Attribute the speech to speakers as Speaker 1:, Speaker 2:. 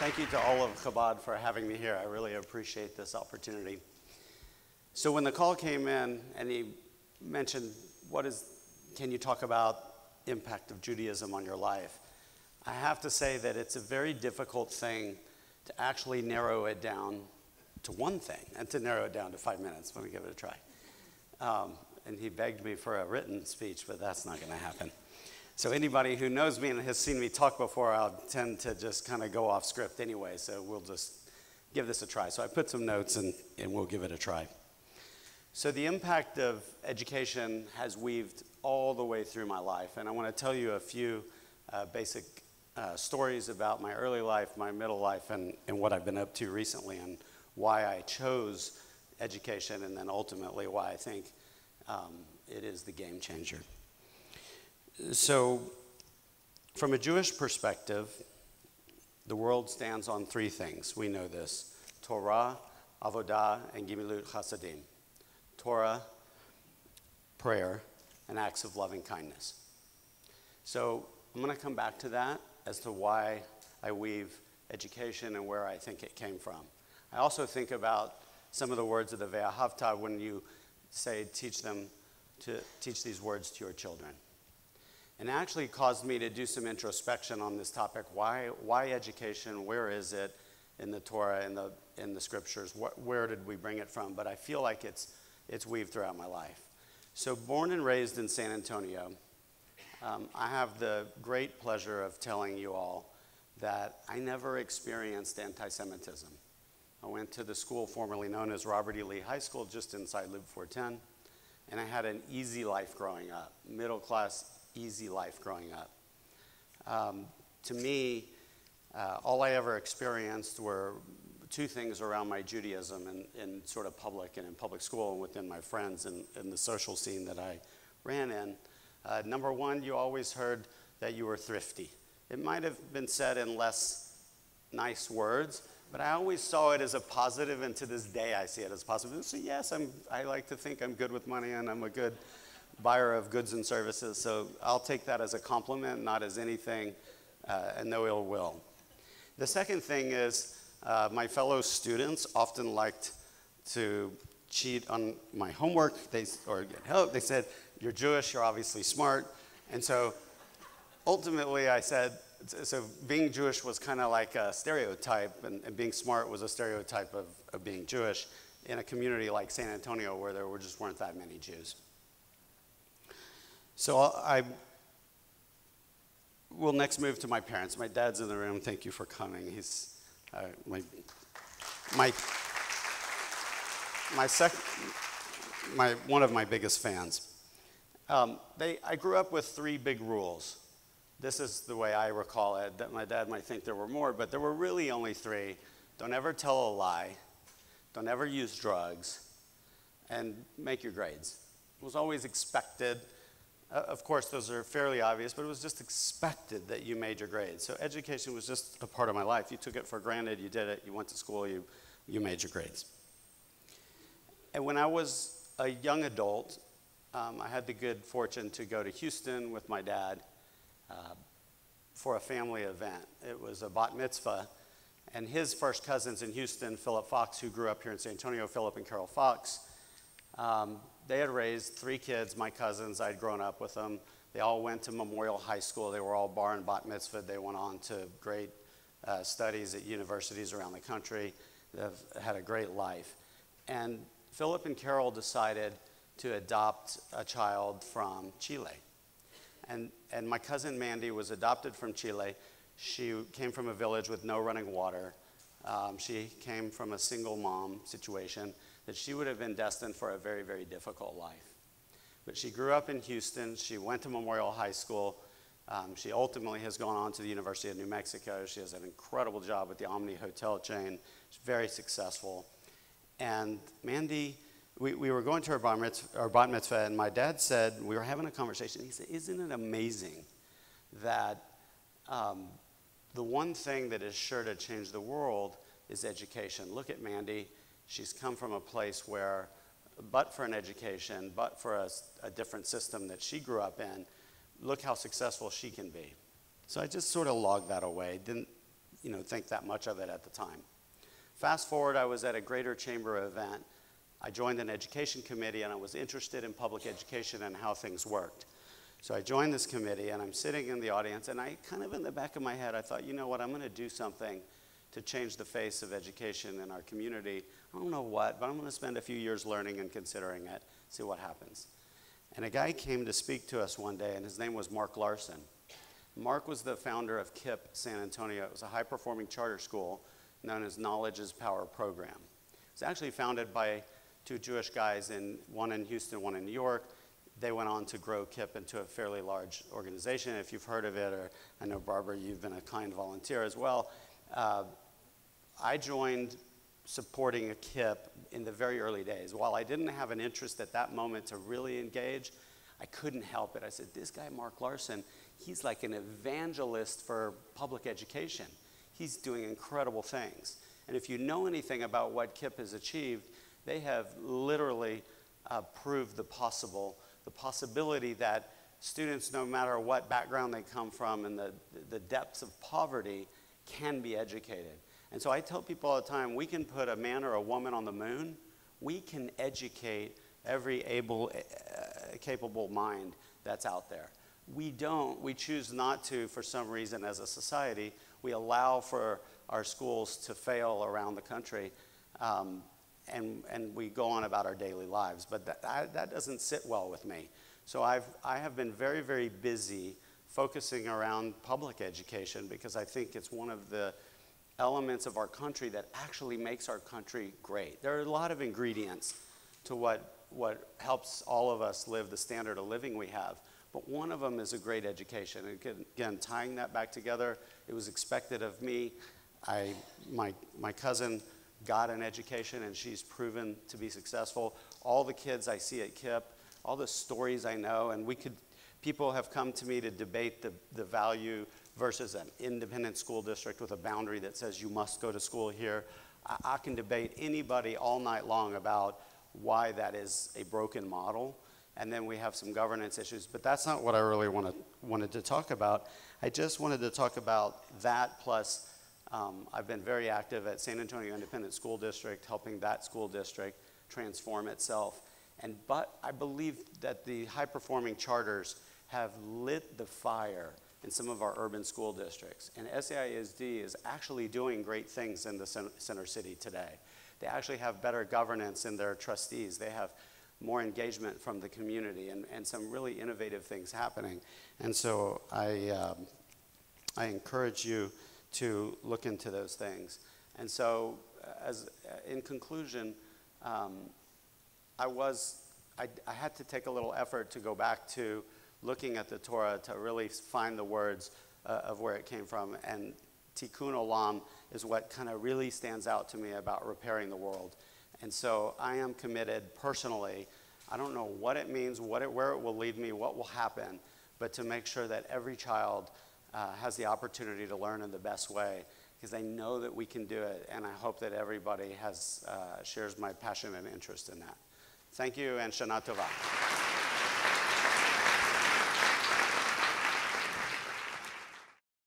Speaker 1: Thank you to all of Chabad for having me here. I really appreciate this opportunity. So when the call came in and he mentioned, can you talk about impact of Judaism on your life? I have to say that it's a very difficult thing to actually narrow it down to one thing and to narrow it down to 5 minutes. Let me give it a try. And he begged me for a written speech, but that's not going to happen. So anybody who knows me and has seen me talk before, I'll tend to just kind of go off script anyway, so we'll just give this a try. So I put some notes and we'll give it a try. So the impact of education has weaved all the way through my life, and I want to tell you a few basic stories about my early life, my middle life, and what I've been up to recently, and why I chose education, and then ultimately why I think it is the game changer. So, from a Jewish perspective, the world stands on three things. We know this: Torah, Avodah, and Gimilut Chasadim. Torah, prayer, and acts of loving kindness. So, I'm going to come back to that as to why I weave education and where I think it came from. I also think about some of the words of the Ve'ahavta when you say teach these words to your children. And it actually caused me to do some introspection on this topic. Why education? Where is it in the Torah, in the scriptures? Where did we bring it from? But I feel like it's weaved throughout my life. So born and raised in San Antonio, I have the great pleasure of telling you all that I never experienced anti-Semitism. I went to the school formerly known as Robert E. Lee High School just inside Loop 410, and I had an easy life growing up, middle class, easy life growing up. To me, all I ever experienced were two things around my Judaism in sort of public and in public school and within my friends and the social scene that I ran in. Number one, you always heard that you were thrifty. It might have been said in less nice words, but I always saw it as a positive, and to this day I see it as positive. So yes, I like to think I'm good with money and I'm a good buyer of goods and services, so I'll take that as a compliment, not as anything, and no ill will. The second thing is my fellow students often liked to cheat on my homework or get help. They said, "You're Jewish, you're obviously smart," and so ultimately I said, so being Jewish was kind of like a stereotype, and being smart was a stereotype of being Jewish in a community like San Antonio where there just weren't that many Jews. So I will next move to my parents. My dad's in the room. Thank you for coming. He's one of my biggest fans. I grew up with three big rules. This is the way I recall it. That my dad might think there were more, but there were really only three. Don't ever tell a lie. Don't ever use drugs. And make your grades. It was always expected. Of course, those are fairly obvious, but it was just expected that you made your grades. So education was just a part of my life. You took it for granted, you did it, you went to school, you made your grades. And when I was a young adult, I had the good fortune to go to Houston with my dad for a family event. It was a bat mitzvah, and his first cousins in Houston, Philip Fox, who grew up here in San Antonio, Philip and Carol Fox, they had raised three kids, my cousins. I'd grown up with them. They all went to Memorial High School. They were all bar and bat mitzvah. They went on to great studies at universities around the country. They've had a great life. And Philip and Carol decided to adopt a child from Chile. And my cousin Mandy was adopted from Chile. She came from a village with no running water. She came from a single mom situation that she would have been destined for a very, very difficult life. But she grew up in Houston. She went to Memorial High School. She ultimately has gone on to the University of New Mexico. She has an incredible job with the Omni hotel chain. She's very successful. And Mandy, we were going to our bat mitzvah, and my dad said, we were having a conversation. He said, "Isn't it amazing that the one thing that is sure to change the world is education? Look at Mandy. She's come from a place where, but for an education, but for a different system that she grew up in, look how successful she can be." So I just sort of logged that away. Didn't think that much of it at the time. Fast forward, I was at a Greater Chamber event. I joined an education committee, and I was interested in public education and how things worked. So I joined this committee, and I'm sitting in the audience, and I kind of in the back of my head, I thought, you know what, I'm going to do something to change the face of education in our community. I don't know what, but I'm going to spend a few years learning and considering it, see what happens. And a guy came to speak to us one day, and his name was Mark Larson. Mark was the founder of KIPP San Antonio. It was a high-performing charter school known as Knowledge is Power program. It was actually founded by two Jewish guys, one in Houston, one in New York. They went on to grow KIPP into a fairly large organization. If you've heard of it, or I know, Barbara, you've been a kind volunteer as well. I joined supporting a KIPP in the very early days. While I didn't have an interest at that moment to really engage, I couldn't help it. I said, this guy, Mark Larson, he's like an evangelist for public education. He's doing incredible things. And if you know anything about what KIPP has achieved, they have literally proved the possibility that students, no matter what background they come from and the depths of poverty, can be educated. And so I tell people all the time, we can put a man or a woman on the moon. We can educate every capable mind that's out there. We choose not to for some reason as a society. We allow for our schools to fail around the country, and we go on about our daily lives. But that doesn't sit well with me. So I have been very, very busy focusing around public education because I think it's one of the elements of our country that actually makes our country great. There are a lot of ingredients to what helps all of us live the standard of living we have. But one of them is a great education. And again, tying that back together, it was expected of me. My cousin got an education, and she's proven to be successful. All the kids I see at KIPP, all the stories I know, and people have come to me to debate the value versus an independent school district with a boundary that says you must go to school here. I can debate anybody all night long about why that is a broken model. And then we have some governance issues, but that's not what I really wanted to talk about. I just wanted to talk about that, plus I've been very active at San Antonio Independent School District, helping that school district transform itself. But I believe that the high-performing charters have lit the fire in some of our urban school districts. And SAISD is actually doing great things in the center city today. They actually have better governance in their trustees. They have more engagement from the community and some really innovative things happening. And so I encourage you to look into those things. And so in conclusion, I had to take a little effort to go back to looking at the Torah to really find the words of where it came from. And tikkun olam is what kind of really stands out to me about repairing the world. And so I am committed personally. I don't know what it means, where it will lead me, what will happen, but to make sure that every child has the opportunity to learn in the best way, because I know that we can do it, and I hope that everybody shares my passion and interest in that. Thank you, and Shana Tova.